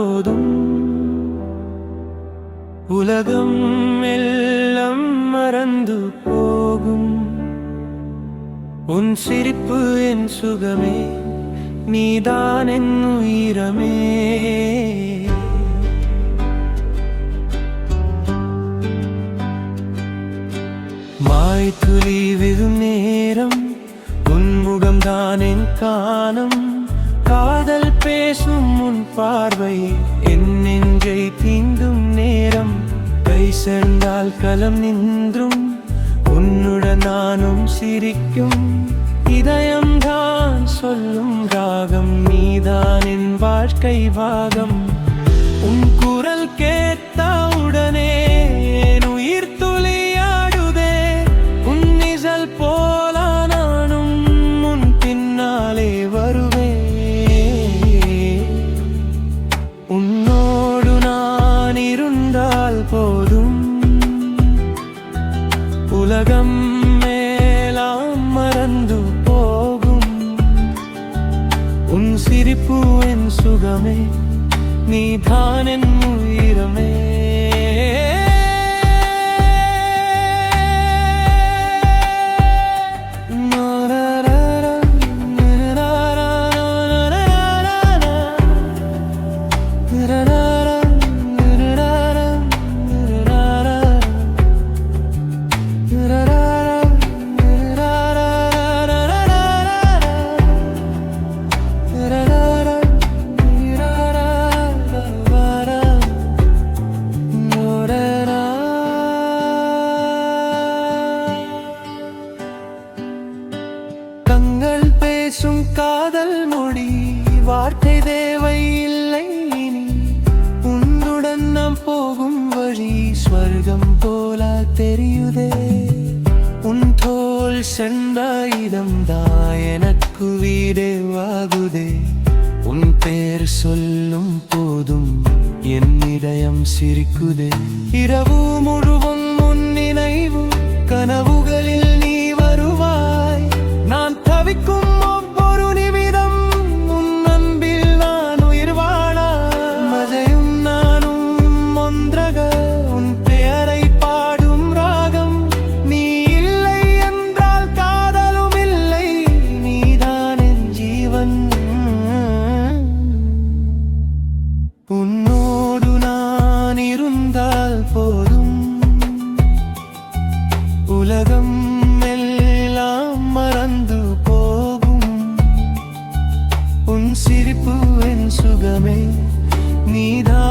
போதும். உலகம் எல்லாம் மறந்து போகும். உன் சிரிப்பு என் சுகமே, நீதான் என் உயிரமே. மாய்த்துளி விழும் நேரம், உன்முகம்தான் என் காணம். காதல் பேசும் உன் பார்வை என் நெஞ்சை தீண்டும் நேரம். கை சேர்ந்தால் களம் நின்றும், உன்னுடன் நானும் சிரிக்கும். இதயம்தான் சொல்லும் ராகம், நீதான் என் வாழ்க்கை பாகம். உன் குரல் கேட்டவுடனே என் உயிர் துளியாடுதே. உன் நிழல் போல நானும் உன் பின்னாலே வருவேன். உன்னோடு நான் இருந்தால் போதும். உலகம் மேலாம் மறந்து போகும். உன் சிரிப்பு என் சுகமே, நீதான் என் உயிரமே. கண்கள் பேசும் காதல் மொழி, வார்த்தை தேவை இல்லை இனி. உன்னுடன் நாம் போகும் வழி ஸ்வர்க்கம் போல தெரியுதே. உன் தோள் சென்ற இடம்தான் எனக்கு வீடேவாகுதே. உன் பேர் சொல்லும் போதும் என் இதயம் சிரிக்குதே. இரவு முழுவதும் உன் நினைவு, கனவுகளில் நீ வருவாய். நான் தவிக்கும் ஒவ்வொரு நிமிடம் உன் அன்பில் நான் உயிர் வாழ. மழையும் நானும் ஒன்றாக உன் பெயரை பாடும் ராகம். நீ இல்லை என்றால் காதலும் இல்லை, நீதான் என் ஜீவன். உன்னோடு நான் இருந்தால் போதும். உலகம் எல்லாம் மறந்து போகும். உன் சிரிப்பு என் சுகமே, நீதான்